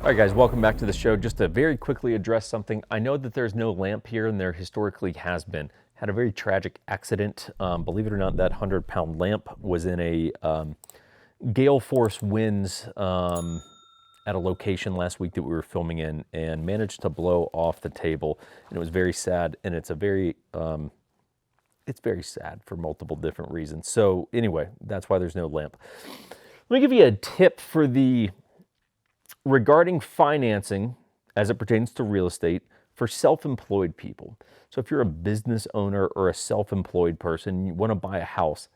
All right, guys, welcome back to the show. Just to very quickly address something. I know that there's no lamp here, and there historically has been. Had a very tragic accident. Believe it or not, that 100-pound lamp was in a gale force winds at a location last week that we were filming in, and managed to blow off the table. And it was very sad, and it's very sad for multiple different reasons. So anyway, that's why there's no lamp. Let me give you a tip regarding financing as it pertains to real estate for self-employed people. So if you're a business owner or a self-employed person, you want to buy a house,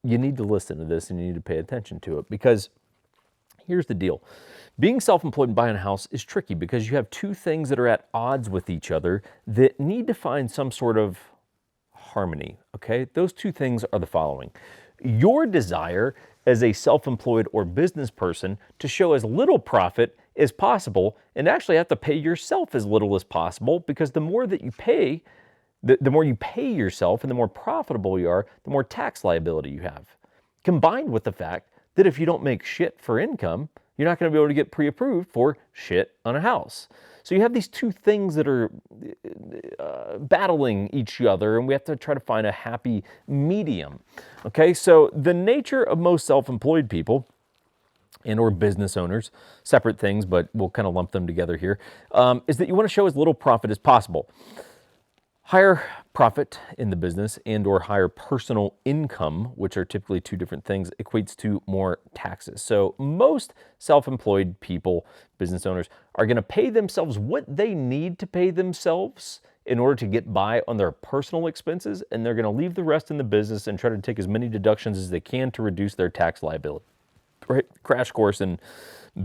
you need to listen to this and you need to pay attention to it, because here's the deal. Being self-employed and buying a house is tricky because you have two things that are at odds with each other that need to find some sort of harmony, okay? Those two things are the following. Your desire as a self-employed or business person to show as little profit as possible and actually have to pay yourself as little as possible, because the more that you pay, the more you pay yourself and the more profitable you are, the more tax liability you have. Combined with the fact that if you don't make shit for income, you're not going to be able to get pre-approved for shit on a house. So you have these two things that are battling each other, and we have to try to find a happy medium. Okay, so the nature of most self-employed people and or business owners, separate things, but we'll kind of lump them together here, is that you want to show as little profit as possible. Higher profit in the business and or higher personal income, which are typically two different things, equates to more taxes. So most self-employed people, business owners, are going to pay themselves what they need to pay themselves in order to get by on their personal expenses, and they're going to leave the rest in the business and try to take as many deductions as they can to reduce their tax liability. Right? Crash course in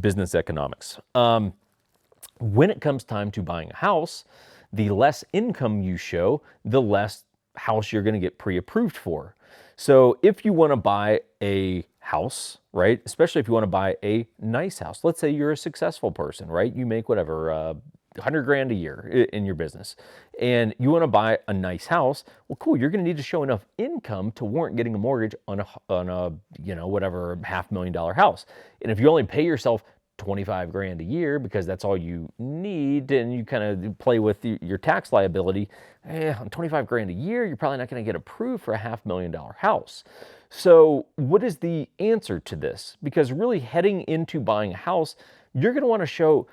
business economics. When it comes time to buying a house, the less income you show, the less house you're going to get pre-approved for. So if you want to buy a house, right, especially if you want to buy a nice house, let's say you're a successful person, right, you make whatever, 100 grand a year in your business, and you want to buy a nice house, well, cool, you're going to need to show enough income to warrant getting a mortgage on a whatever $500,000 house. And if you only pay yourself 25 grand a year because that's all you need, and you kind of play with your tax liability, on 25 grand a year, you're probably not going to get approved for a $500,000 house. So what is the answer to this? Because really heading into buying a house, you're going to want to show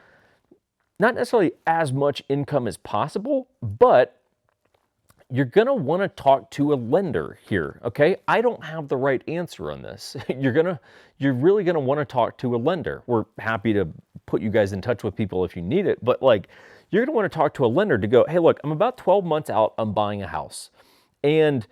not necessarily as much income as possible, but you're going to want to talk to a lender here, okay? I don't have the right answer on this. You're really going to want to talk to a lender. We're happy to put you guys in touch with people if you need it, but like, you're going to want to talk to a lender to go, hey, look, I'm about 12 months out on buying a house, and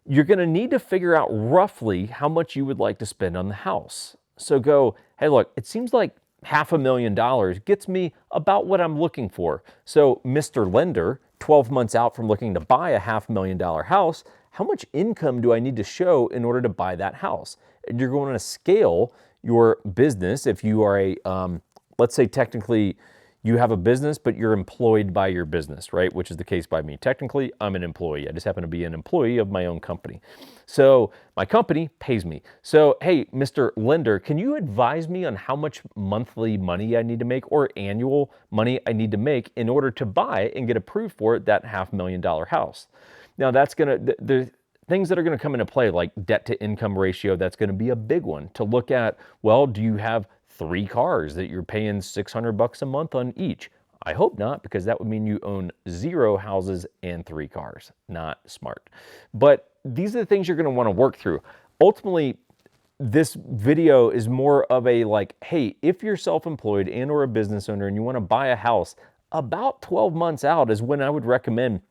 you're going to need to figure out roughly how much you would like to spend on the house. So go, hey, look, it seems like $500,000 gets me about what I'm looking for. So Mr. Lender, 12 months out from looking to buy a $500,000 house, how much income do I need to show in order to buy that house? And you're going to scale your business. If you are let's say technically you have a business, but you're employed by your business, right? Which is the case by me. Technically, I'm an employee. I just happen to be an employee of my own company. So my company pays me. So, hey, Mr. Lender, can you advise me on how much monthly money I need to make or annual money I need to make in order to buy and get approved for that $500,000 house? Now, that's going to, the things that are going to come into play, like debt to income ratio, that's going to be a big one to look at. Well, do you have 3 cars that you're paying $600 a month on each? I hope not, because that would mean you own 0 houses and 3 cars. Not smart. But these are the things you're going to want to work through. Ultimately, this video is more of a like, hey, if you're self-employed and or a business owner and you want to buy a house, about 12 months out is when I would recommend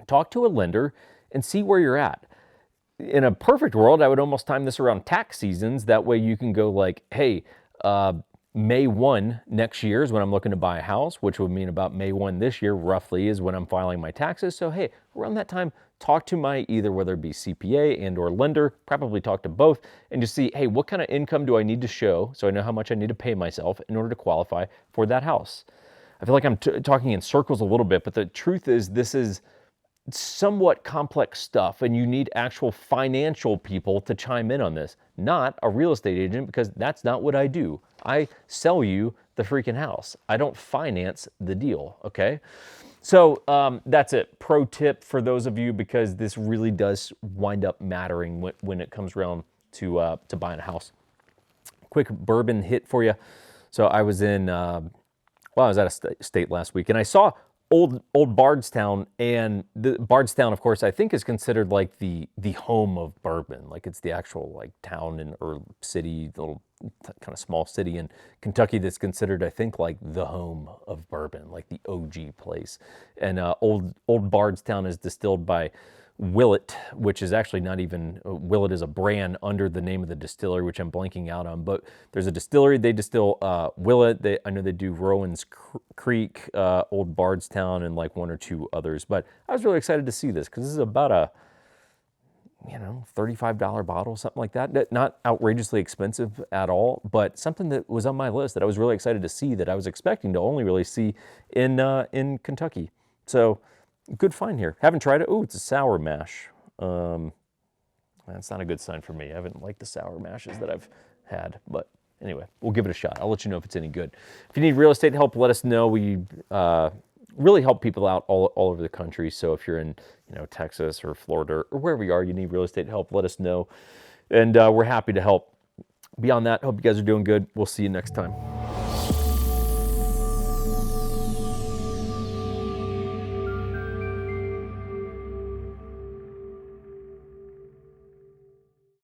talk to a lender and see where you're at. In a perfect world, I would almost time this around tax seasons. That way you can go like, hey, May 1 next year is when I'm looking to buy a house, which would mean about May 1 this year, roughly, is when I'm filing my taxes. So, hey, around that time, talk to my either whether it be CPA and or lender, probably talk to both, and just see, hey, what kind of income do I need to show so I know how much I need to pay myself in order to qualify for that house. I feel like I'm talking in circles a little bit, but the truth is this is somewhat complex stuff, and you need actual financial people to chime in on this, not a real estate agent, because that's not what I do. I sell you the freaking house. I don't finance the deal, okay? So that's it. Pro tip for those of you, because this really does wind up mattering when it comes around to buying a house. Quick bourbon hit for you. So I was I was at a state last week, and I saw old Bardstown, and the Bardstown, of course, I think is considered like the home of bourbon. Like it's the actual like town or city, little kind of small city in Kentucky that's considered, I think, like the home of bourbon, like the OG place. And old Bardstown is distilled by Willet, which is actually not even, Willet is a brand under the name of the distillery, which I'm blanking out on, but there's a distillery, they distill Willet, I know they do Rowan's Creek, Old Bardstown, and like one or two others, but I was really excited to see this, because this is about a, $35 bottle, something like that. Not outrageously expensive at all, but something that was on my list that I was really excited to see, that I was expecting to only really see in Kentucky. So, good find here. Haven't tried it. Oh, it's a sour mash. That's not a good sign for me. I haven't liked the sour mashes that I've had, but anyway, we'll give it a shot. I'll let you know if it's any good. If you need real estate help, let us know. We really help people out all over the country. So if you're in, Texas or Florida or wherever you are, you need real estate help, let us know. And we're happy to help. Beyond that, hope you guys are doing good. We'll see you next time.